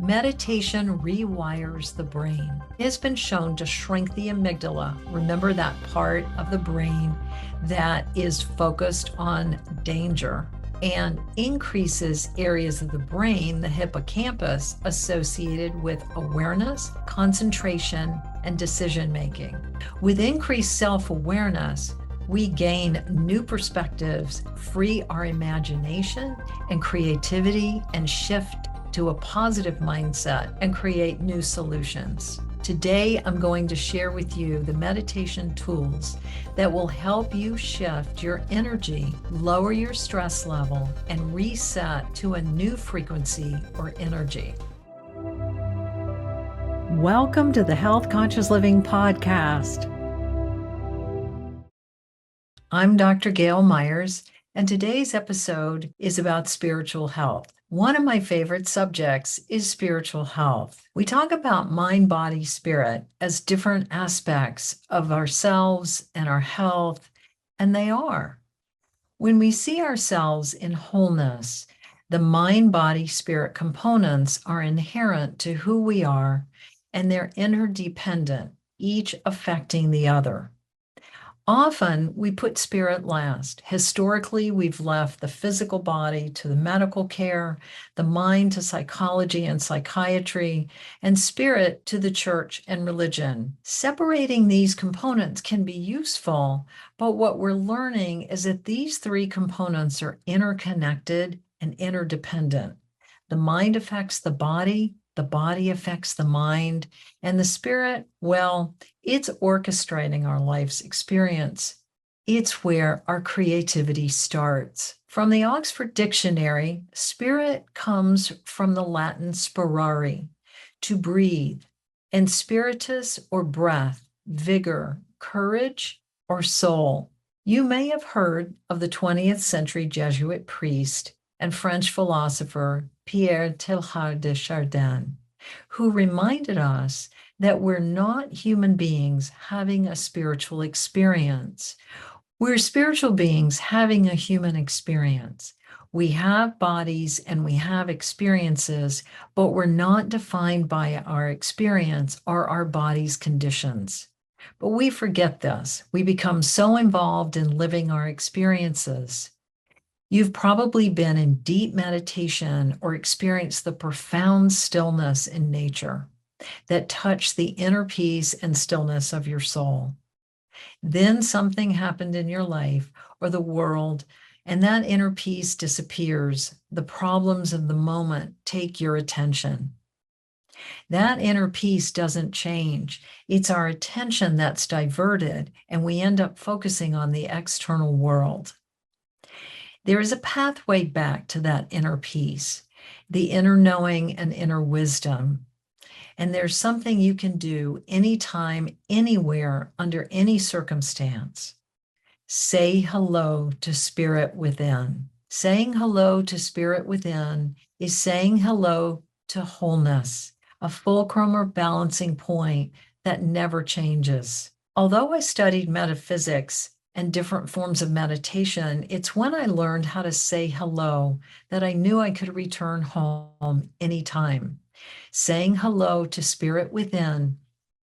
Meditation rewires the brain. It has been shown to shrink the amygdala. Remember that part of the brain that is focused on danger, and increases areas of the brain, the hippocampus, associated with awareness, concentration, and decision making. With increased self-awareness, we gain new perspectives, free our imagination and creativity, and shift to a positive mindset and create new solutions. Today, I'm going to share with you the meditation tools that will help you shift your energy, lower your stress level, and reset to a new frequency or energy. Welcome to the Health Conscious Living Podcast. I'm Dr. Gayle Myers, and today's episode is about spiritual health. One of my favorite subjects is spiritual health. We talk about mind, body, spirit as different aspects of ourselves and our health, and they are. When we see ourselves in wholeness, the mind, body, spirit components are inherent to who we are, and they're interdependent, each affecting the other. Often we put spirit last. Historically, we've left the physical body to the medical care, the mind to psychology and psychiatry, and spirit to the church and religion. Separating these components can be useful, but what we're learning is that these three components are interconnected and interdependent. The mind affects the body affects the mind, and the spirit, well, it's orchestrating our life's experience. It's where our creativity starts. From the Oxford Dictionary, spirit comes from the Latin spirare, to breathe, and spiritus or breath, vigor, courage, or soul. You may have heard of the 20th century Jesuit priest and French philosopher Pierre Teilhard de Chardin, who reminded us that we're not human beings having a spiritual experience. We're spiritual beings having a human experience. We have bodies and we have experiences, but we're not defined by our experience or our body's conditions. But we forget this. We become so involved in living our experiences. You've probably been in deep meditation or experienced the profound stillness in nature that touch the inner peace and stillness of your soul. Then something happened in your life or the world, and that inner peace disappears. The problems of the moment take your attention. That inner peace doesn't change. It's our attention that's diverted, and we end up focusing on the external world. There is a pathway back to that inner peace, the inner knowing and inner wisdom. And there's something you can do anytime, anywhere, under any circumstance. Say hello to spirit within. Saying hello to spirit within is saying hello to wholeness, a fulcrum or balancing point that never changes. Although I studied metaphysics and different forms of meditation, it's when I learned how to say hello that I knew I could return home anytime. Saying hello to spirit within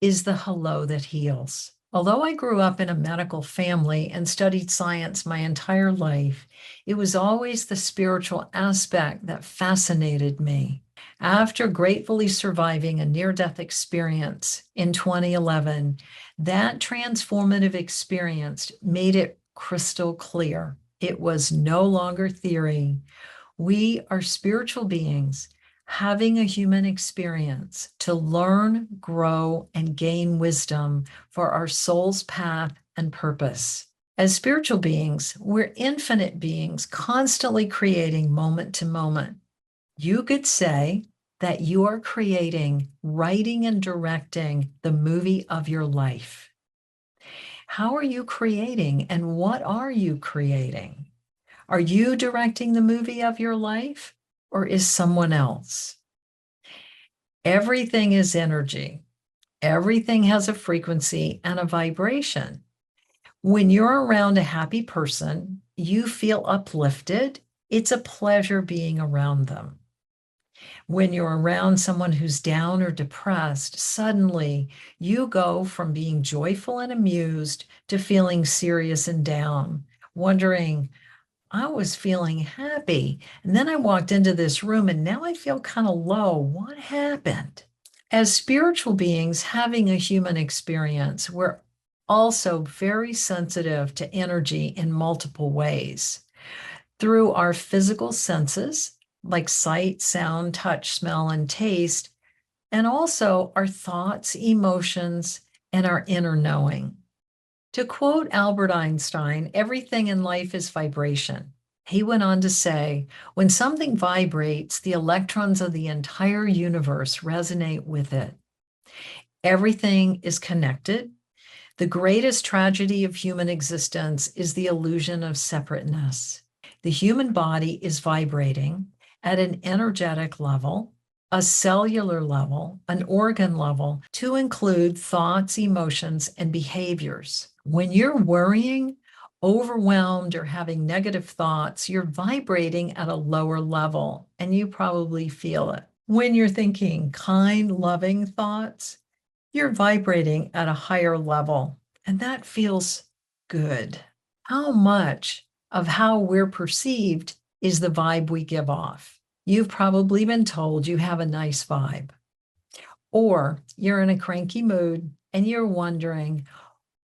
is the hello that heals. Although I grew up in a medical family and studied science my entire life, it was always the spiritual aspect that fascinated me. After gratefully surviving a near-death experience in 2011, that transformative experience made it crystal clear. It was no longer theory. We are spiritual beings having a human experience to learn, grow, and gain wisdom for our soul's path and purpose. As spiritual beings, we're infinite beings constantly creating moment to moment. You could say that you are creating, writing, and directing the movie of your life. How are you creating, and what are you creating? Are you directing the movie of your life, or is someone else? Everything is energy. Everything has a frequency and a vibration. When you're around a happy person, you feel uplifted. It's a pleasure being around them. When you're around someone who's down or depressed, suddenly you go from being joyful and amused to feeling serious and down, wondering, I was feeling happy. And then I walked into this room and now I feel kind of low. What happened? As spiritual beings having a human experience, we're also very sensitive to energy in multiple ways through our physical senses, like sight, sound, touch, smell, and taste, and also our thoughts, emotions, and our inner knowing. To quote Albert Einstein, everything in life is vibration. He went on to say, when something vibrates, the electrons of the entire universe resonate with it. Everything is connected. The greatest tragedy of human existence is the illusion of separateness. The human body is vibrating at an energetic level, a cellular level, an organ level, to include thoughts, emotions, and behaviors. When you're worrying, overwhelmed, or having negative thoughts, you're vibrating at a lower level, and you probably feel it. When you're thinking kind, loving thoughts, you're vibrating at a higher level, and that feels good. How much of how we're perceived is the vibe we give off? You've probably been told you have a nice vibe, or you're in a cranky mood and you're wondering,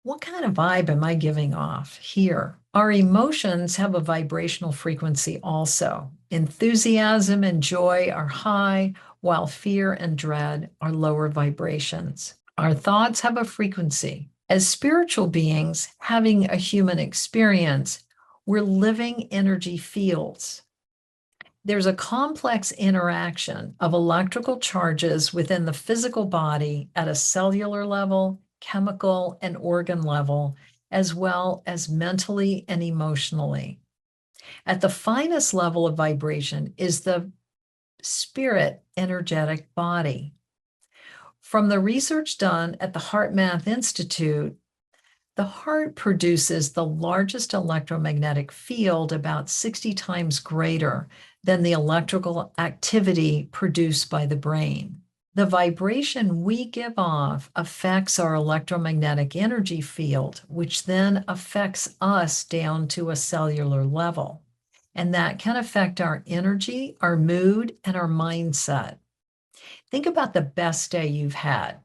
what kind of vibe am I giving off here? Our emotions have a vibrational frequency also. Enthusiasm and joy are high, while fear and dread are lower vibrations. Our thoughts have a frequency. As spiritual beings having a human experience, we're living energy fields. There's a complex interaction of electrical charges within the physical body at a cellular level, chemical, and organ level, as well as mentally and emotionally. At the finest level of vibration is the spirit energetic body. From the research done at the HeartMath Institute, the heart produces the largest electromagnetic field, about 60 times greater than the electrical activity produced by the brain. The vibration we give off affects our electromagnetic energy field, which then affects us down to a cellular level. And that can affect our energy, our mood, and our mindset. Think about the best day you've had.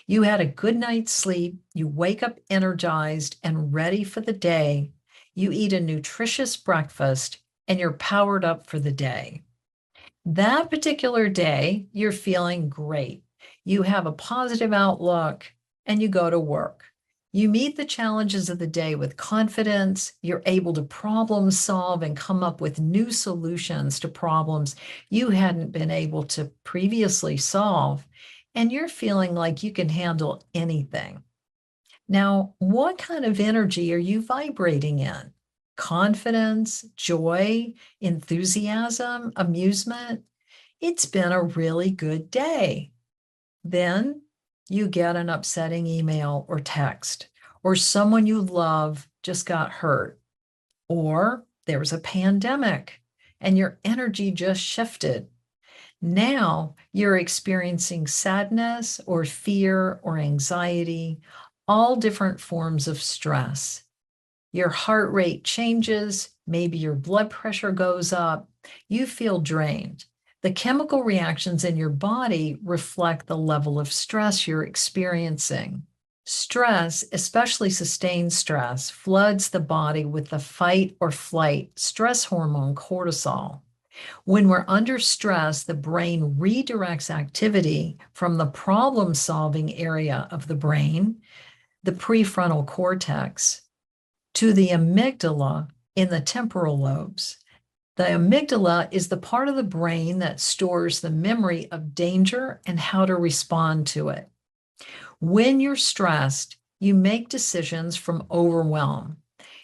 You had a good night's sleep, you wake up energized and ready for the day, you eat a nutritious breakfast, and you're powered up for the day. That particular day, you're feeling great. You have a positive outlook and you go to work. You meet the challenges of the day with confidence. You're able to problem solve and come up with new solutions to problems you hadn't been able to previously solve. And you're feeling like you can handle anything. Now, what kind of energy are you vibrating in? Confidence, joy, enthusiasm, amusement? It's been a really good day. Then you get an upsetting email or text, or someone you love just got hurt, or there's a pandemic and your energy just shifted. Now you're experiencing sadness or fear or anxiety, all different forms of stress. Your heart rate changes, maybe your blood pressure goes up, you feel drained. The chemical reactions in your body reflect the level of stress you're experiencing. Stress, especially sustained stress, floods the body with the fight or flight stress hormone cortisol. When we're under stress, the brain redirects activity from the problem-solving area of the brain, the prefrontal cortex, to the amygdala in the temporal lobes. The amygdala is the part of the brain that stores the memory of danger and how to respond to it. When you're stressed, you make decisions from overwhelm.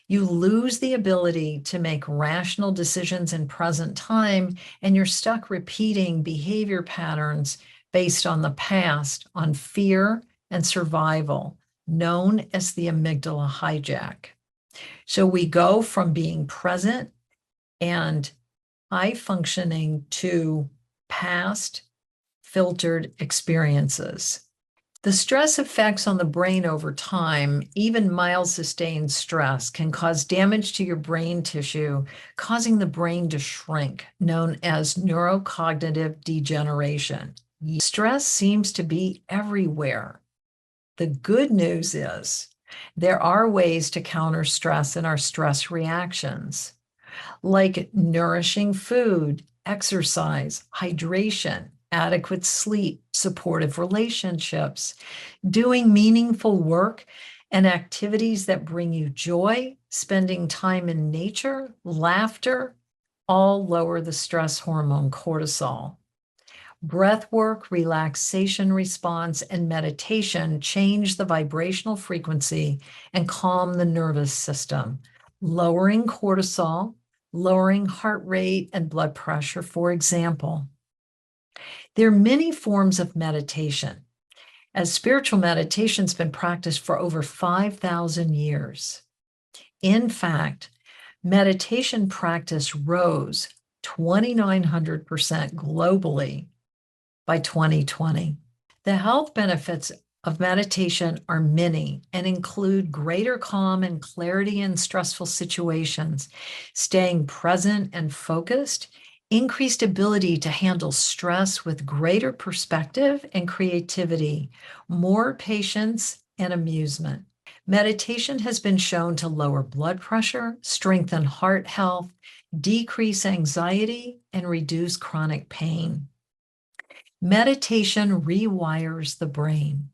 You lose the ability to make rational decisions in present time, and you're stuck repeating behavior patterns based on the past, on fear and survival, known as the amygdala hijack. So we go from being present and high functioning to past filtered experiences. The stress effects on the brain over time, even mild sustained stress, can cause damage to your brain tissue, causing the brain to shrink, known as neurocognitive degeneration. Stress seems to be everywhere. The good news is there are ways to counter stress in our stress reactions, like nourishing food, exercise, hydration, adequate sleep, supportive relationships, doing meaningful work and activities that bring you joy, spending time in nature, laughter, all lower the stress hormone cortisol. Breath work, relaxation response, and meditation change the vibrational frequency and calm the nervous system, lowering cortisol, lowering heart rate and blood pressure, for example. There are many forms of meditation, as spiritual meditation's been practiced for over 5,000 years. In fact, meditation practice rose 2,900% globally by 2020. The health benefits of meditation are many and include greater calm and clarity in stressful situations, staying present and focused, increased ability to handle stress with greater perspective and creativity, more patience and amusement. Meditation has been shown to lower blood pressure, strengthen heart health, decrease anxiety, and reduce chronic pain. Meditation rewires the brain.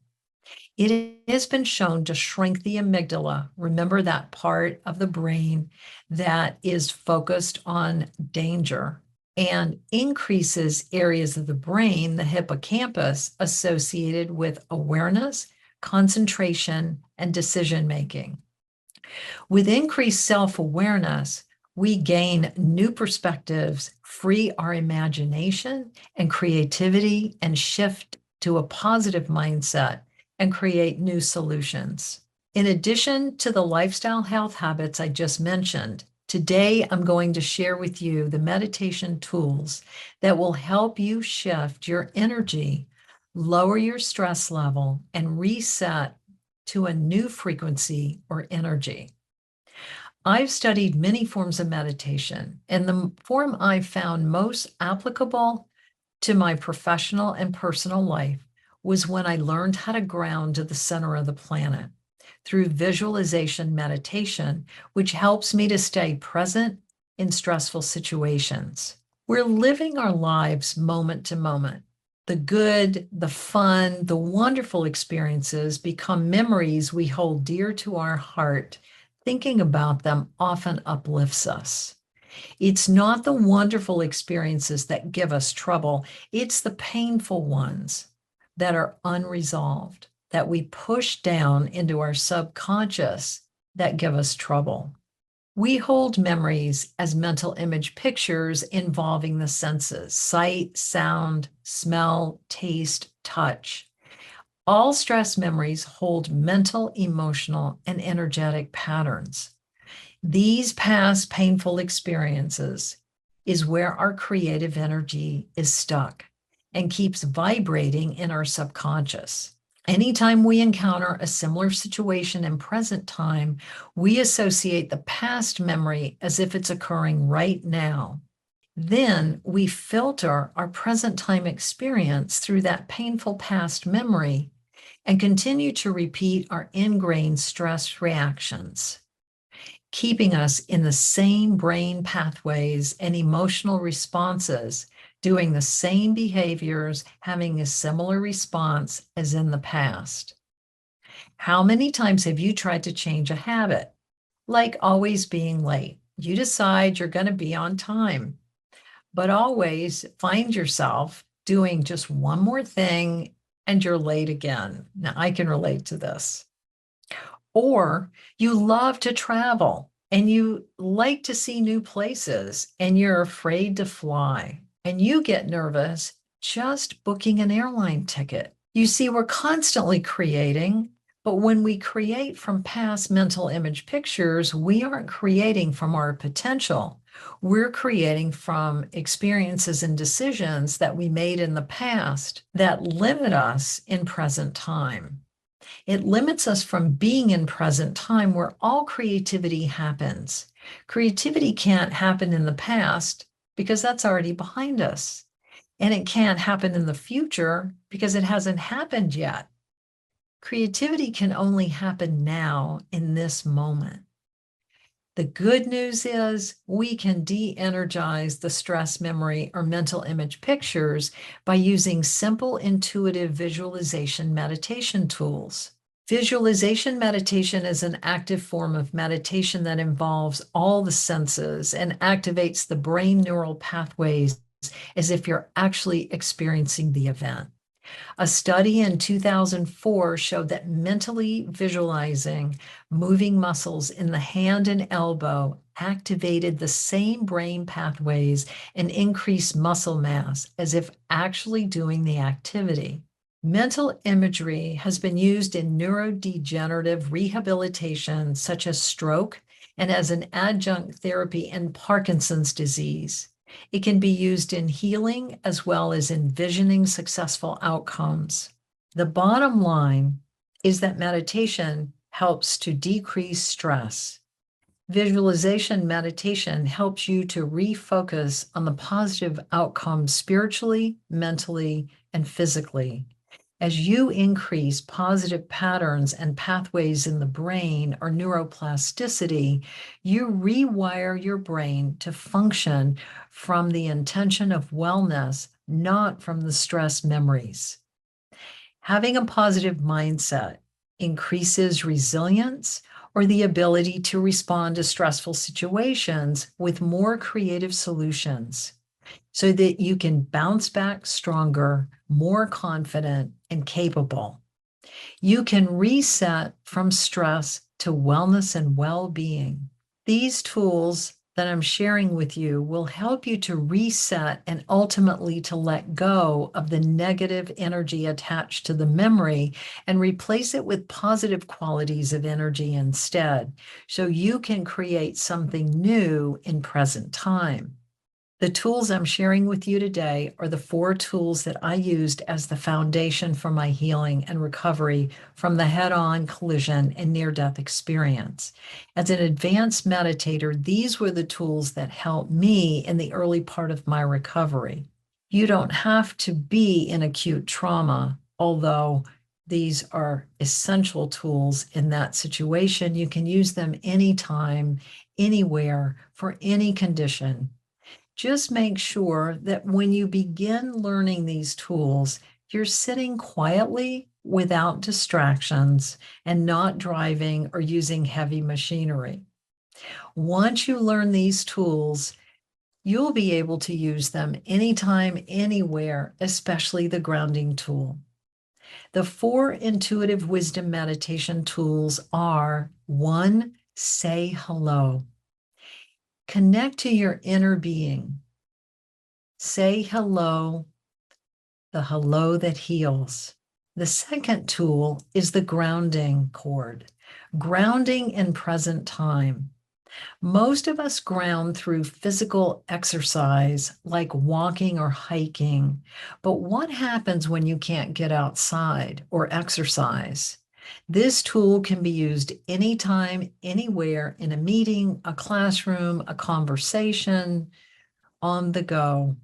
It has been shown to shrink the amygdala. Remember that part of the brain that is focused on danger, and increases areas of the brain, the hippocampus, associated with awareness, concentration, and decision-making. With increased self-awareness, we gain new perspectives, free our imagination and creativity, and shift to a positive mindset and create new solutions. In addition to the lifestyle health habits I just mentioned, today I'm going to share with you the meditation tools that will help you shift your energy, lower your stress level, and reset to a new frequency or energy. I've studied many forms of meditation, and the form I found most applicable to my professional and personal life was when I learned how to ground to the center of the planet through visualization meditation, which helps me to stay present in stressful situations. We're living our lives moment to moment. The good, the fun, the wonderful experiences become memories we hold dear to our heart. Thinking about them often uplifts us. It's not the wonderful experiences that give us trouble. It's the painful ones that are unresolved, that we push down into our subconscious, that give us trouble. We hold memories as mental image pictures involving the senses: sight, sound, smell, taste, touch. All stress memories hold mental, emotional, and energetic patterns. These past painful experiences is where our creative energy is stuck and keeps vibrating in our subconscious. Anytime we encounter a similar situation in present time, we associate the past memory as if it's occurring right now. Then we filter our present time experience through that painful past memory and continue to repeat our ingrained stress reactions, keeping us in the same brain pathways and emotional responses, doing the same behaviors, having a similar response as in the past. How many times have you tried to change a habit, like always being late? You decide you're going to be on time, but always find yourself doing just one more thing and you're late again. Now, I can relate to this. Or you love to travel and you like to see new places and you're afraid to fly and you get nervous just booking an airline ticket. You see, we're constantly creating, but when we create from past mental image pictures, we aren't creating from our potential. We're creating from experiences and decisions that we made in the past that limit us in present time. It limits us from being in present time where all creativity happens. Creativity can't happen in the past because that's already behind us. And it can't happen in the future because it hasn't happened yet. Creativity can only happen now in this moment. The good news is we can de-energize the stress memory or mental image pictures by using simple intuitive visualization meditation tools. Visualization meditation is an active form of meditation that involves all the senses and activates the brain neural pathways as if you're actually experiencing the event. A study in 2004 showed that mentally visualizing moving muscles in the hand and elbow activated the same brain pathways and increased muscle mass as if actually doing the activity. Mental imagery has been used in neurodegenerative rehabilitation, such as stroke, and as an adjunct therapy in Parkinson's disease. It can be used in healing as well as envisioning successful outcomes. The bottom line is that meditation helps to decrease stress. Visualization meditation helps you to refocus on the positive outcomes spiritually, mentally, and physically. As you increase positive patterns and pathways in the brain or neuroplasticity, you rewire your brain to function from the intention of wellness, not from the stress memories. Having a positive mindset increases resilience or the ability to respond to stressful situations with more creative solutions, so that you can bounce back stronger, more confident, and capable. You can reset from stress to wellness and well-being. These tools that I'm sharing with you will help you to reset and ultimately to let go of the negative energy attached to the memory and replace it with positive qualities of energy instead, so you can create something new in present time. The tools I'm sharing with you today are the 4 tools that I used as the foundation for my healing and recovery from the head-on collision and near-death experience. As an advanced meditator, these were the tools that helped me in the early part of my recovery. You don't have to be in acute trauma, although these are essential tools in that situation. You can use them anytime, anywhere, for any condition. Just make sure that when you begin learning these tools, you're sitting quietly without distractions and not driving or using heavy machinery. Once you learn these tools, you'll be able to use them anytime, anywhere, especially the grounding tool. The 4 intuitive wisdom meditation tools are: 1, say hello. Connect to your inner being. Say hello, the hello that heals. The second tool is the grounding cord, grounding in present time. Most of us ground through physical exercise like walking or hiking, but what happens when you can't get outside or exercise? This tool can be used anytime, anywhere, in a meeting, a classroom, a conversation, on the go.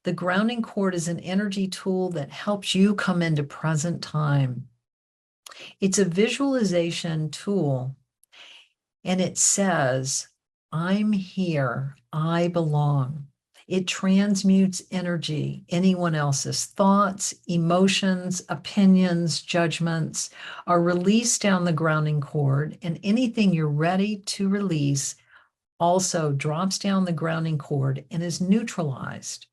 The grounding cord is an energy tool that helps you come into present time. It's a visualization tool, and it says, I'm here, I belong. It transmutes energy. Anyone else's thoughts, emotions, opinions, judgments are released down the grounding cord, and anything you're ready to release also drops down the grounding cord and is neutralized.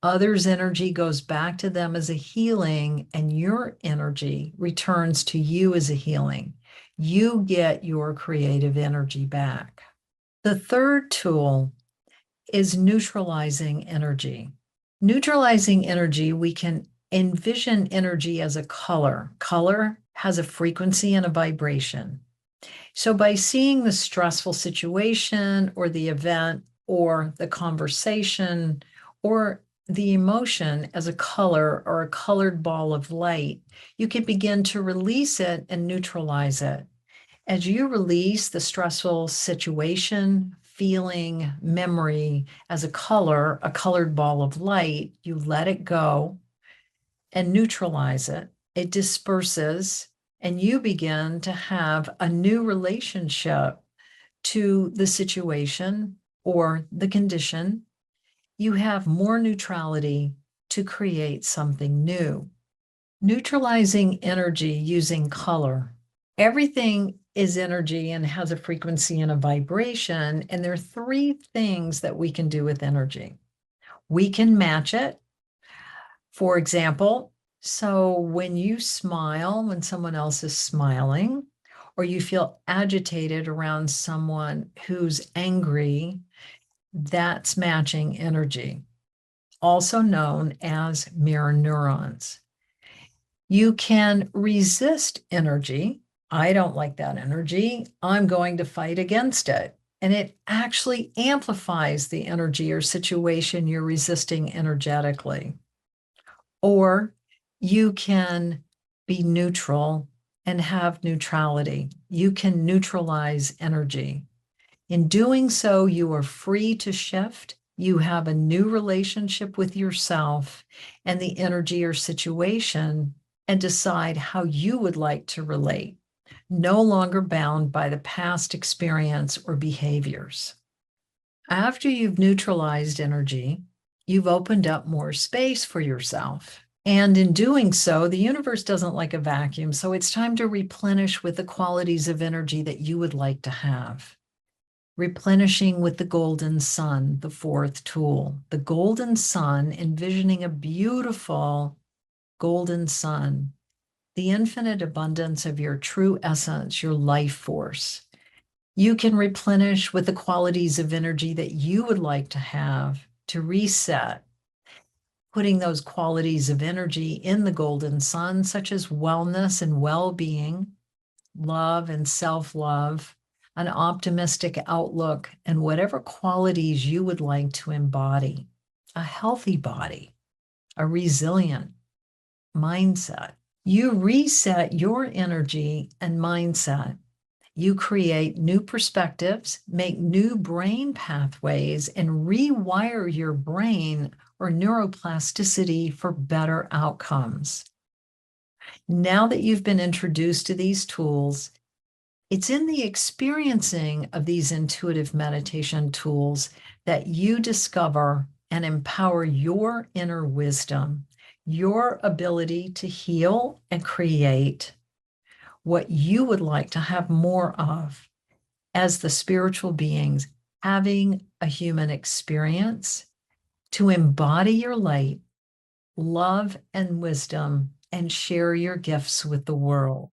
Others' energy goes back to them as a healing, and your energy returns to you as a healing. You get your creative energy back. The third tool is neutralizing energy. Neutralizing energy, we can envision energy as a color. Color has a frequency and a vibration. So by seeing the stressful situation or the event or the conversation or the emotion as a color or a colored ball of light, you can begin to release it and neutralize it. As you release the stressful situation, feeling, memory as a color, a colored ball of light, you let it go and neutralize it. It disperses, and you begin to have a new relationship to the situation or the condition. You have more neutrality to create something new. Neutralizing energy using color. Everything is energy and has a frequency and a vibration. And there are three things that we can do with energy. We can match it. For example, so when you smile, when someone else is smiling, or you feel agitated around someone who's angry, that's matching energy, also known as mirror neurons. You can resist energy. I don't like that energy. I'm going to fight against it. And it actually amplifies the energy or situation you're resisting energetically. Or you can be neutral and have neutrality. You can neutralize energy. In doing so, you are free to shift. You have a new relationship with yourself and the energy or situation, and decide how you would like to relate, no longer bound by the past experience or behaviors. After you've neutralized energy, you've opened up more space for yourself. And in doing so, the universe doesn't like a vacuum, so it's time to replenish with the qualities of energy that you would like to have. Replenishing with the golden sun, the fourth tool. The golden sun, envisioning a beautiful golden sun, the infinite abundance of your true essence, your life force. You can replenish with the qualities of energy that you would like to have to reset, putting those qualities of energy in the golden sun, such as wellness and well-being, love and self-love, an optimistic outlook, and whatever qualities you would like to embody. A healthy body, a resilient mindset. You reset your energy and mindset. You create new perspectives, make new brain pathways, and rewire your brain or neuroplasticity for better outcomes. Now that you've been introduced to these tools, it's in the experiencing of these intuitive meditation tools that you discover and empower your inner wisdom, your ability to heal and create what you would like to have more of as the spiritual beings having a human experience, to embody your light, love, and wisdom, and share your gifts with the world.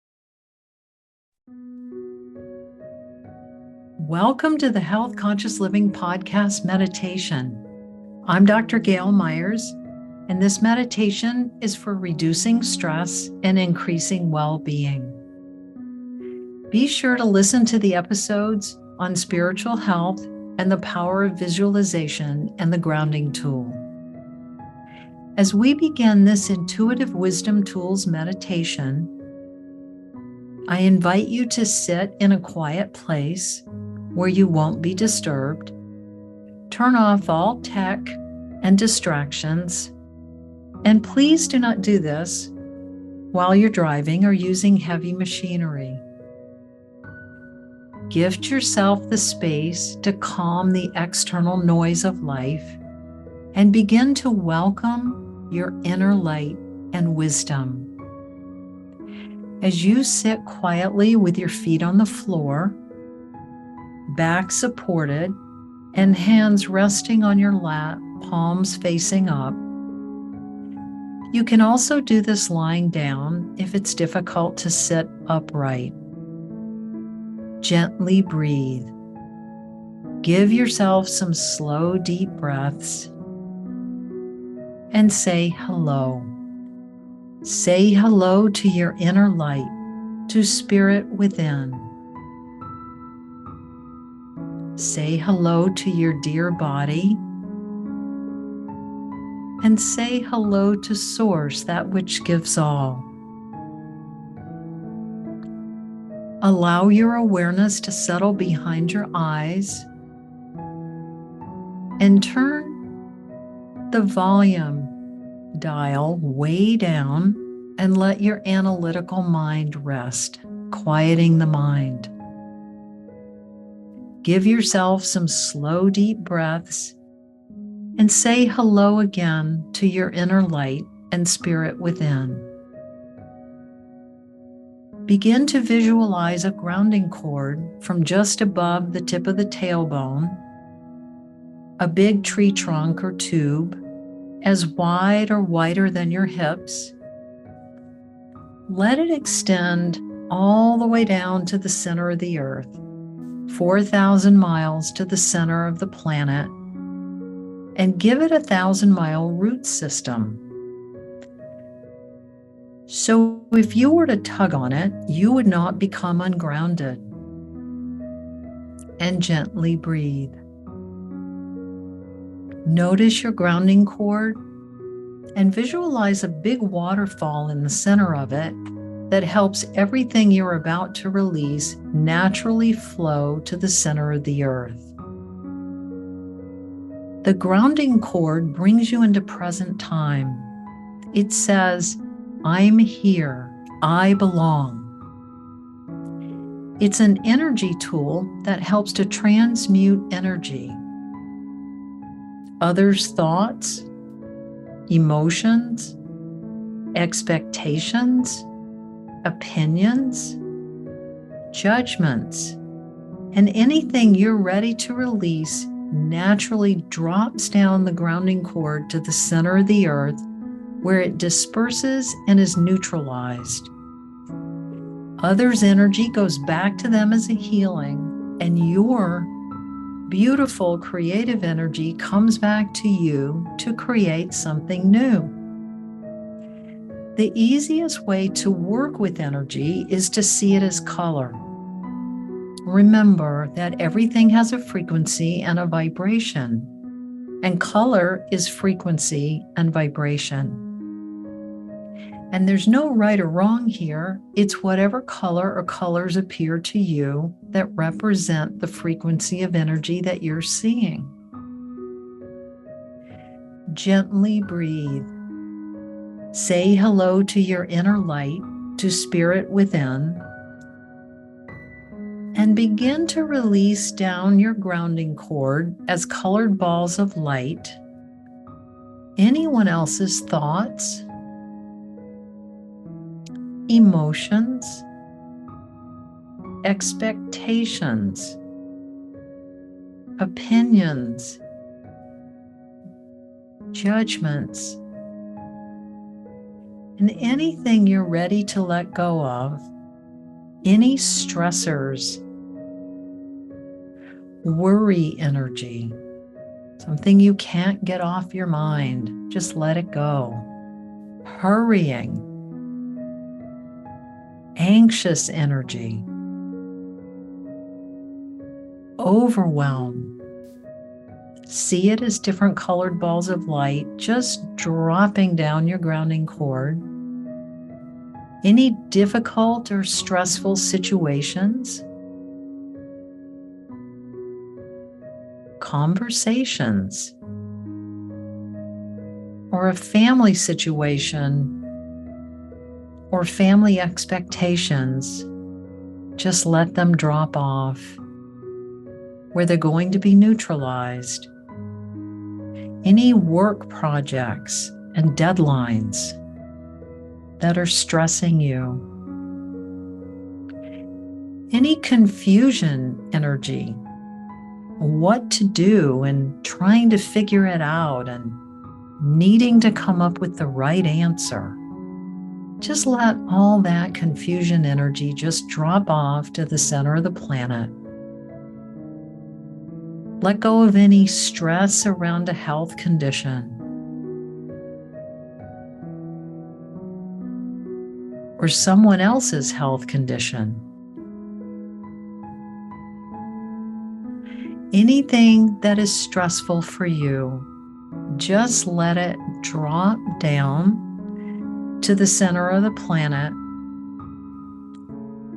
Welcome to the Health Conscious Living Podcast Meditation. I'm Dr. Gayle Myers, and this meditation is for reducing stress and increasing well-being. Be sure to listen to the episodes on spiritual health and the power of visualization and the grounding tool. As we begin this intuitive wisdom tools meditation, I invite you to sit in a quiet place where you won't be disturbed. Turn off all tech and distractions, and please do not do this while you're driving or using heavy machinery. Gift yourself the space to calm the external noise of life and begin to welcome your inner light and wisdom. As you sit quietly with your feet on the floor, back supported, and hands resting on your lap, palms facing up. You can also do this lying down if it's difficult to sit upright. Gently breathe. Give yourself some slow, deep breaths and say hello. Say hello to your inner light, to spirit within. Say hello to your dear body. And say hello to Source, that which gives all. Allow your awareness to settle behind your eyes and turn the volume dial way down and let your analytical mind rest, quieting the mind. Give yourself some slow, deep breaths and say hello again to your inner light and spirit within. Begin to visualize a grounding cord from just above the tip of the tailbone, a big tree trunk or tube as wide or wider than your hips. Let it extend all the way down to the center of the earth, 4,000 miles to the center of the planet, and give it a 1,000-mile root system. So if you were to tug on it, you would not become ungrounded. And gently breathe. Notice your grounding cord and visualize a big waterfall in the center of it that helps everything you're about to release naturally flow to the center of the earth. The grounding cord brings you into present time. It says, I'm here, I belong. It's an energy tool that helps to transmute energy. Others' thoughts, emotions, expectations, opinions, judgments, and anything you're ready to release naturally drops down the grounding cord to the center of the earth, where it disperses and is neutralized. Others' energy goes back to them as a healing, and your beautiful creative energy comes back to you to create something new. The easiest way to work with energy is to see it as color. Remember that everything has a frequency and a vibration, and color is frequency and vibration. And there's no right or wrong here. It's whatever color or colors appear to you that represent the frequency of energy that you're seeing. Gently breathe. Say hello to your inner light, to spirit within, and begin to release down your grounding cord as colored balls of light anyone else's thoughts, emotions, expectations, opinions, judgments, and anything you're ready to let go of, any stressors, worry energy, something you can't get off your mind, just let it go. Hurrying, anxious energy, overwhelm. See it as different colored balls of light just dropping down your grounding cord. Any difficult or stressful situations, conversations, or a family situation or family expectations, just let them drop off where they're going to be neutralized. Any work projects and deadlines that are stressing you. Any confusion energy, what to do and trying to figure it out and needing to come up with the right answer. Just let all that confusion energy just drop off to the center of the planet. Let go of any stress around a health condition or someone else's health condition. anything that is stressful for you, just let it drop down to the center of the planet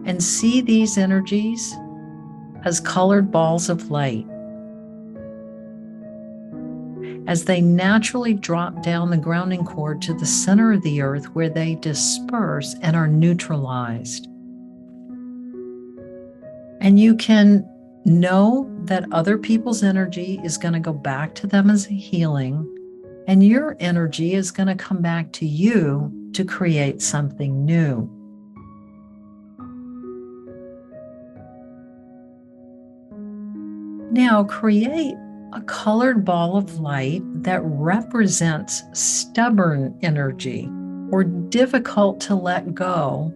and see these energies as colored balls of light. As they naturally drop down the grounding cord to the center of the earth, where they disperse and are neutralized. And you can know that other people's energy is going to go back to them as a healing, and your energy is going to come back to you to create something new. Now create a colored ball of light that represents stubborn energy or difficult to let go,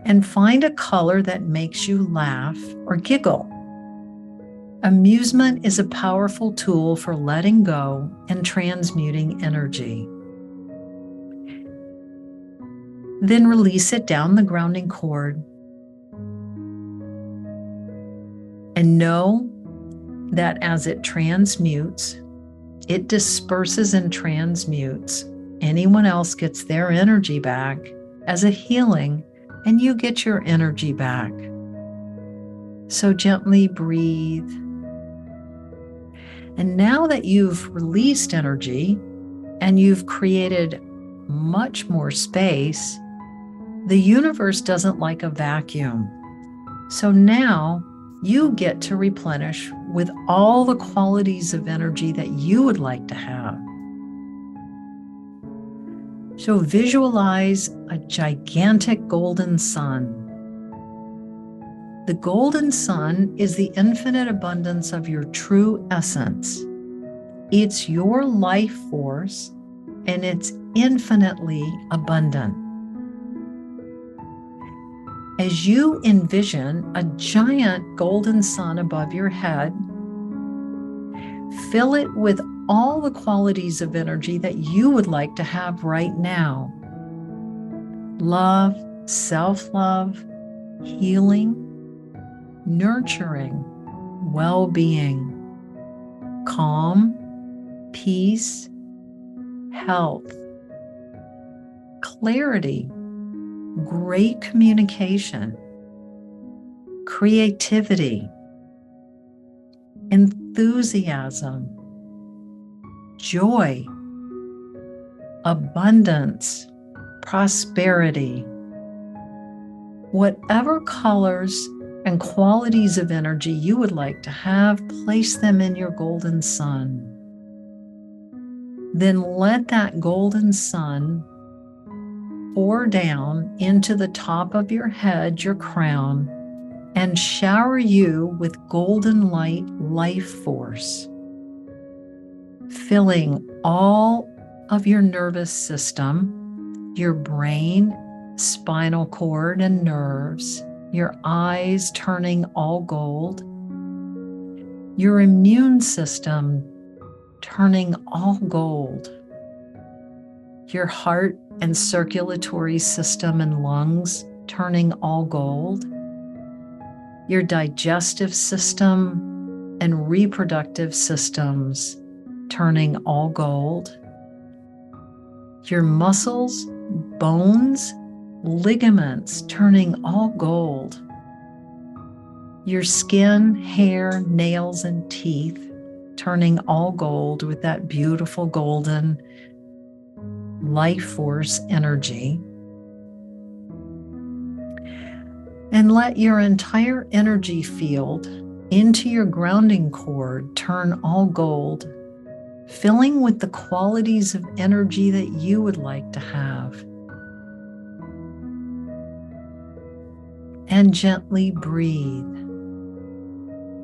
and find a color that makes you laugh or giggle. Amusement is a powerful tool for letting go and transmuting energy. Then release it down the grounding cord and know that as it transmutes, it disperses and transmutes. Anyone else gets their energy back as a healing, and you get your energy back. So gently breathe. And now that you've released energy and you've created much more space, the universe doesn't like a vacuum. So now you get to replenish with all the qualities of energy that you would like to have. So visualize a gigantic golden sun. The golden sun is the infinite abundance of your true essence. It's your life force, and it's infinitely abundant. As you envision a giant golden sun above your head, fill it with all the qualities of energy that you would like to have right now. Love, self-love, healing, nurturing, well-being, calm, peace, health, clarity, great communication, creativity, enthusiasm, joy, abundance, prosperity. Whatever colors and qualities of energy you would like to have, place them in your golden sun. Then let that golden sun pour down into the top of your head, your crown, and shower you with golden light life force, filling all of your nervous system, your brain, spinal cord, and nerves, your eyes turning all gold, your immune system turning all gold, your heart and circulatory system and lungs turning all gold, your digestive system and reproductive systems turning all gold, your muscles, bones, ligaments turning all gold, your skin, hair, nails, and teeth turning all gold with that beautiful golden life force energy. And let your entire energy field into your grounding cord turn all gold, filling with the qualities of energy that you would like to have. And gently breathe.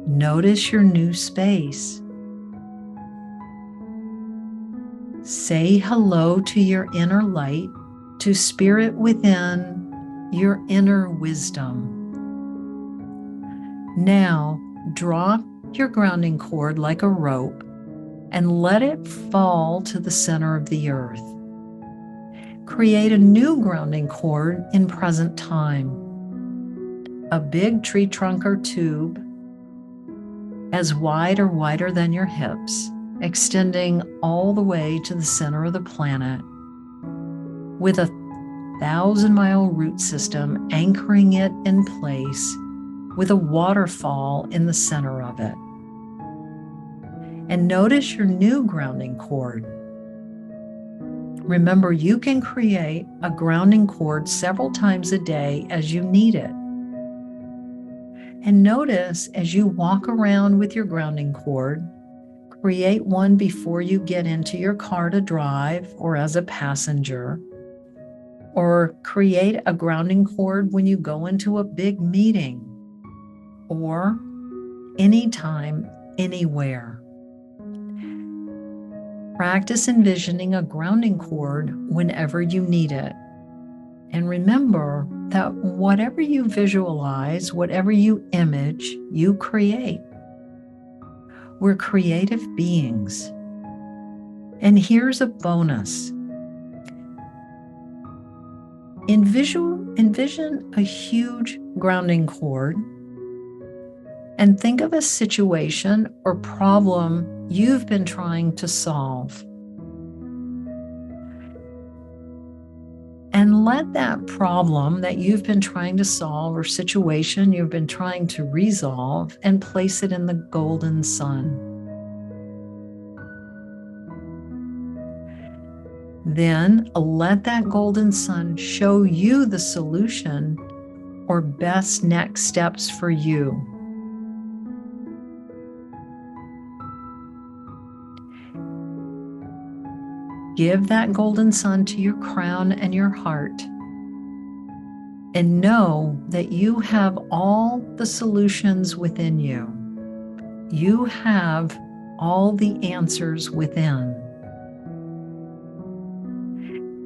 Notice your new space. Say hello to your inner light, to spirit within, your inner wisdom. Now, drop your grounding cord like a rope and let it fall to the center of the earth. Create a new grounding cord in present time. A big tree trunk or tube, as wide or wider than your hips, extending all the way to the center of the planet, with a 1,000-mile root system anchoring it in place with a waterfall in the center of it. And notice your new grounding cord. Remember, you can create a grounding cord several times a day as you need it. And notice as you walk around with your grounding cord, create one before you get into your car to drive or as a passenger, or create a grounding cord when you go into a big meeting, or anytime, anywhere. Practice envisioning a grounding cord whenever you need it. And remember that whatever you visualize, whatever you image, you create. We're creative beings. And here's a bonus. Envision a huge grounding cord and think of a situation or problem you've been trying to solve. And let that problem that you've been trying to solve or situation you've been trying to resolve and place it in the golden sun. Then let that golden sun show you the solution or best next steps for you. Give that golden sun to your crown and your heart, and know that you have all the solutions within you. You have all the answers within.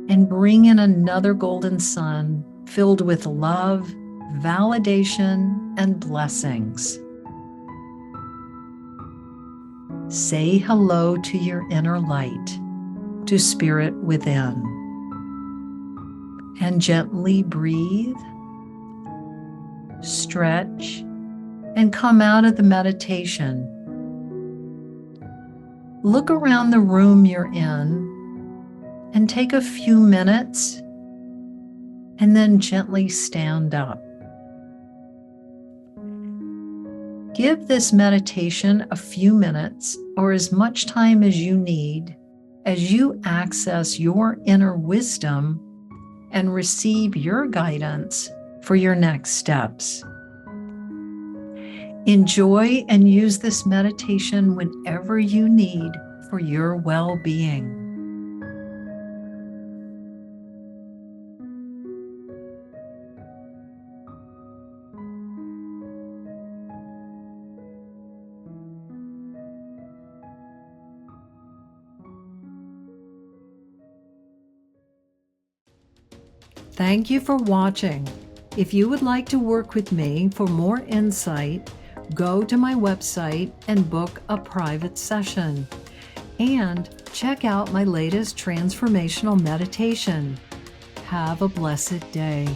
And bring in another golden sun filled with love, validation, and blessings. Say hello to your inner light, to spirit within, and gently breathe, stretch, and come out of the meditation. Look around the room you're in and take a few minutes and then gently stand up. Give this meditation a few minutes or as much time as you need as you access your inner wisdom and receive your guidance for your next steps. Enjoy and use this meditation whenever you need for your well-being. Thank you for watching. If you would like to work with me for more insight, go to my website and book a private session. And check out my latest transformational meditation. Have a blessed day.